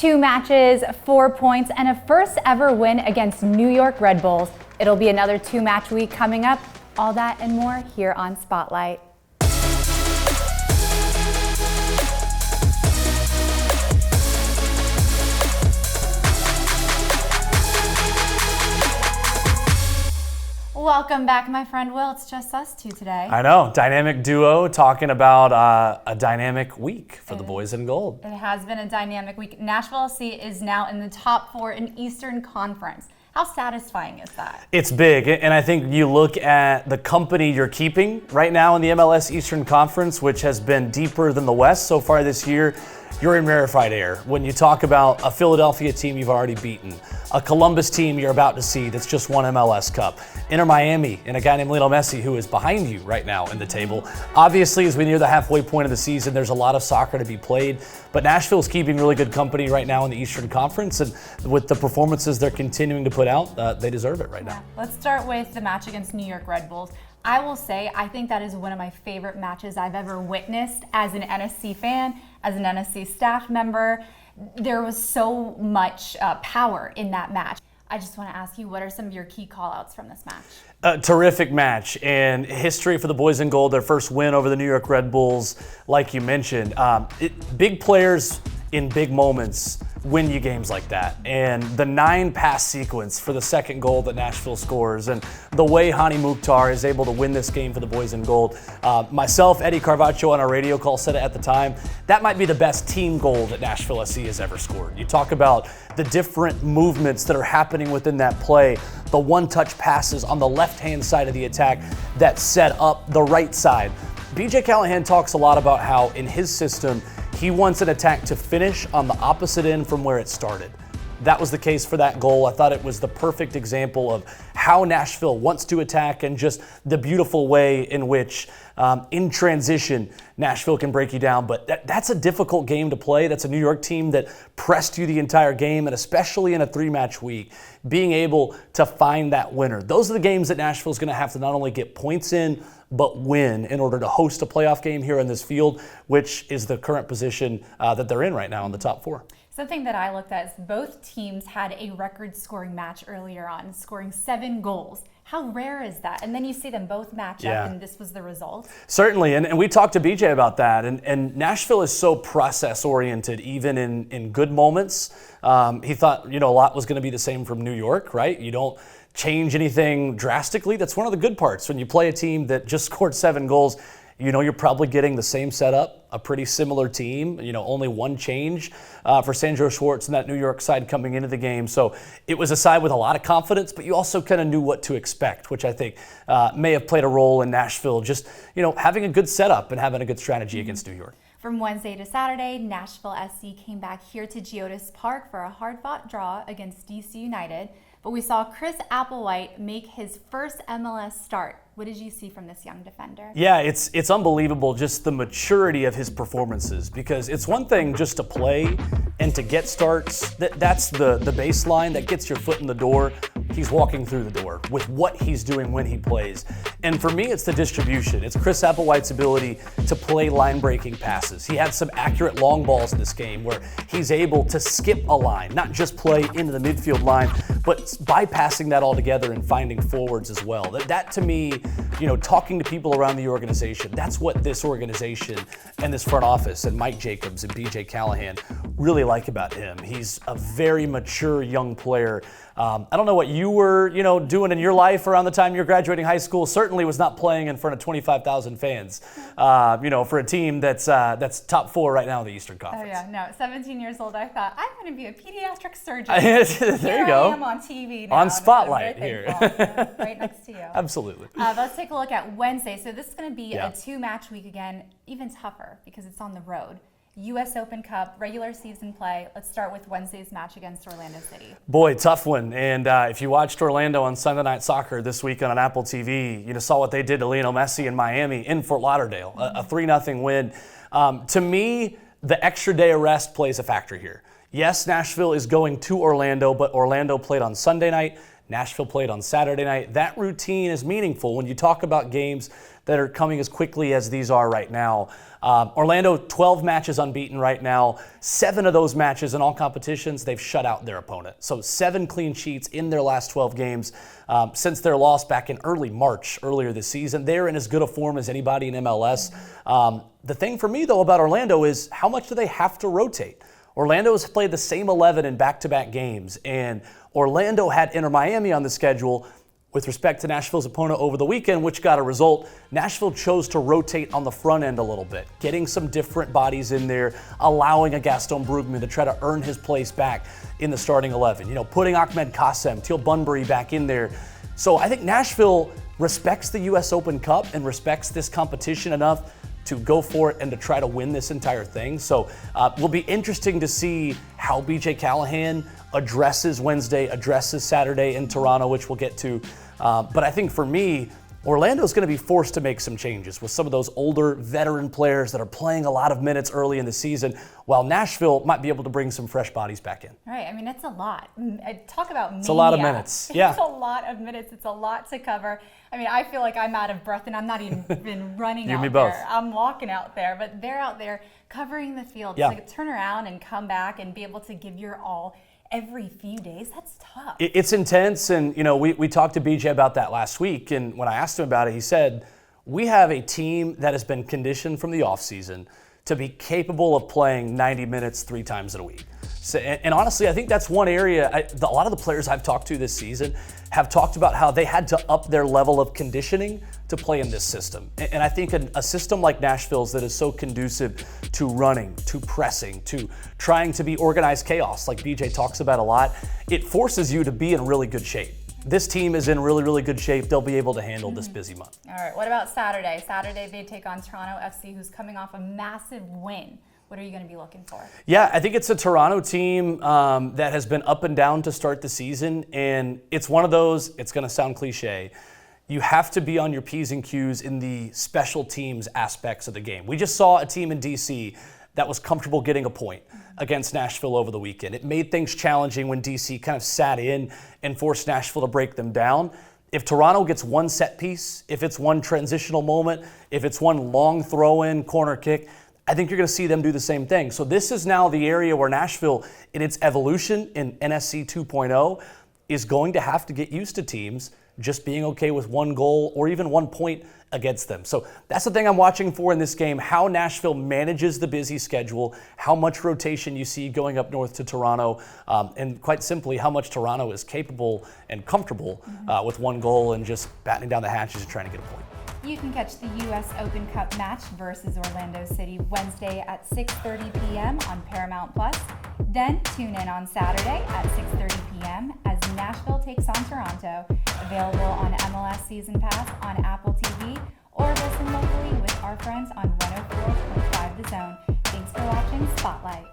2 matches, 4 points, and a first ever win against New York Red Bulls. It'll be another 2-match week coming up. All that and more here on Spotlight. Welcome back, my friend Will. It's just us two today. I know. Dynamic duo talking about a dynamic week for the boys in gold. It has been a dynamic week. Nashville SC is now in the top 4 in Eastern Conference. How satisfying is that? It's big, and I think you look at the company you're keeping right now in the MLS Eastern Conference, which has been deeper than the West so far this year. You're in rarefied air. When you talk about a Philadelphia team you've already beaten, a Columbus team you're about to see that's just won MLS Cup, Inter Miami, and a guy named Lionel Messi who is behind you right now in the table. Obviously, as we near the halfway point of the season, there's a lot of soccer to be played, but Nashville's keeping really good company right now in the Eastern Conference, and with the performances they're continuing to put out, they deserve it right now. Let's start with the match against New York Red Bulls. I will say, I think that is one of my favorite matches I've ever witnessed as an NSC fan, as an NSC staff member. There was so much power in that match. I just want to ask you, what are some of your key call-outs from this match? A terrific match and history for the boys in gold, their first win over the New York Red Bulls, like you mentioned. Big players in big moments win you games like that. And the 9-pass sequence for the second goal that Nashville scores, and the way Hani Mukhtar is able to win this game for the boys in gold. Myself, Eddie Carvaccio on our radio call said it at the time, that might be the best team goal that Nashville SC has ever scored. You talk about the different movements that are happening within that play, the one-touch passes on the left-hand side of the attack that set up the right side. BJ Callahan talks a lot about how in his system, he wants an attack to finish on the opposite end from where it started. That was the case for that goal. I thought it was the perfect example of how Nashville wants to attack and just the beautiful way in which, in transition, Nashville can break you down. But that's a difficult game to play. That's a New York team that pressed you the entire game, and especially in a 3-match week, being able to find that winner. Those are the games that Nashville's going to have to not only get points in, but win in order to host a playoff game here in this field, which is the current position that they're in right now in the top 4. Something that I looked at is both teams had a record-scoring match earlier on, scoring 7 goals. How rare is that? And then you see them both match up, and this was the result. Certainly, and we talked to BJ about that, and Nashville is so process-oriented, even in good moments. He thought, a lot was going to be the same from New York, right? You don't change anything drastically. That's one of the good parts. When you play a team that just scored 7 goals, you're probably getting the same setup, a pretty similar team, only one change for Sandro Schwartz and that New York side coming into the game. So it was a side with a lot of confidence, but you also kind of knew what to expect, which I think may have played a role in Nashville, just, having a good setup and having a good strategy against New York. From Wednesday to Saturday, Nashville SC came back here to Geodis Park for a hard-fought draw against DC United. But we saw Chris Applewhite make his first MLS start. What did you see from this young defender? Yeah, it's unbelievable, just the maturity of his performances, because it's one thing just to play and to get starts. That's the baseline that gets your foot in the door. He's walking through the door with what he's doing when he plays. And for me, it's the distribution. It's Chris Applewhite's ability to play line-breaking passes. He had some accurate long balls in this game where he's able to skip a line, not just play into the midfield line, but bypassing that altogether and finding forwards as well. That to me, talking to people around the organization, that's what this organization and this front office and Mike Jacobs and BJ Callahan really like about him. He's a very mature young player. I don't know what you were, doing in your life around the time you're graduating high school. Certainly was not playing in front of 25,000 fans, for a team that's top 4 right now in the Eastern Conference. Oh yeah, no, 17 years old, I thought, I'm going to be a pediatric surgeon. There you go. I am on TV now. On Spotlight here. Right next to you. Absolutely. Let's take a look at Wednesday. So this is going to be a 2-match week again, even tougher because it's on the road. U.S. Open Cup, regular season play. Let's start with Wednesday's match against Orlando City. Boy, tough one. And if you watched Orlando on Sunday Night Soccer this week on Apple TV, you saw what they did to Lionel Messi in Miami in Fort Lauderdale, a 3-0 win. To me, the extra day of rest plays a factor here. Yes, Nashville is going to Orlando, but Orlando played on Sunday night. Nashville played on Saturday night. That routine is meaningful when you talk about games that are coming as quickly as these are right now. Orlando, 12 matches unbeaten right now. 7 of those matches in all competitions, they've shut out their opponent. So 7 clean sheets in their last 12 games since their loss back in early March, earlier this season. They're in as good a form as anybody in MLS. The thing for me, though, about Orlando is how much do they have to rotate? Orlando has played the same 11 in back-to-back games, and Orlando had Inter Miami on the schedule. With respect to Nashville's opponent over the weekend, which got a result, Nashville chose to rotate on the front end a little bit, getting some different bodies in there, allowing a Gaston Brugman to try to earn his place back in the starting 11. You know, putting Ahmed Kassem, Teal Bunbury back in there. So I think Nashville respects the U.S. Open Cup and respects this competition enough to go for it and to try to win this entire thing. So will be interesting to see how BJ Callahan addresses Wednesday, addresses Saturday in Toronto, which we'll get to. But I think for me, Orlando's going to be forced to make some changes with some of those older veteran players that are playing a lot of minutes early in the season, while Nashville might be able to bring some fresh bodies back in. Right. I mean, it's a lot. Talk about mania. It's a lot of minutes. Yeah. It's a lot of minutes. It's a lot to cover. I mean, I feel like I'm out of breath and I'm not even running You out and me there. both. I'm walking out there, but they're out there covering the field. Yeah. So to turn around and come back and be able to give your all every few days, that's tough. It's intense, and you know, we talked to BJ about that last week, and when I asked him about it, he said, we have a team that has been conditioned from the offseason to be capable of playing 90 minutes 3 times in a week. So, and honestly, I think that's one area, a lot of the players I've talked to this season have talked about how they had to up their level of conditioning to play in this system. And I think a system like Nashville's that is so conducive to running, to pressing, to trying to be organized chaos, like BJ talks about a lot, it forces you to be in really good shape. This team is in really, really good shape. They'll be able to handle this busy month. All right, what about Saturday? Saturday they take on Toronto FC, who's coming off a massive win. What are you going to be looking for? Yeah, I think it's a Toronto team that has been up and down to start the season, and it's one of those, it's going to sound cliche, you have to be on your P's and Q's in the special teams aspects of the game. We just saw a team in DC that was comfortable getting a point against Nashville over the weekend. It made things challenging when DC kind of sat in and forced Nashville to break them down. If Toronto gets one set piece, if it's one transitional moment, if it's one long throw-in, corner kick, I think you're going to see them do the same thing. So this is now the area where Nashville, in its evolution in NSC 2.0, is going to have to get used to teams just being okay with one goal or even 1 point against them. So that's the thing I'm watching for in this game, how Nashville manages the busy schedule, how much rotation you see going up north to Toronto, and quite simply how much Toronto is capable and comfortable with one goal and just battening down the hatches and trying to get a point. You can catch the U.S. Open Cup match versus Orlando City Wednesday at 6:30 p.m. on Paramount+. Then tune in on Saturday at 6:30 p.m. as Nashville takes on Toronto. Available on MLS Season Pass on Apple TV or listen locally with our friends on 104.5 The Zone. Thanks for watching Spotlight.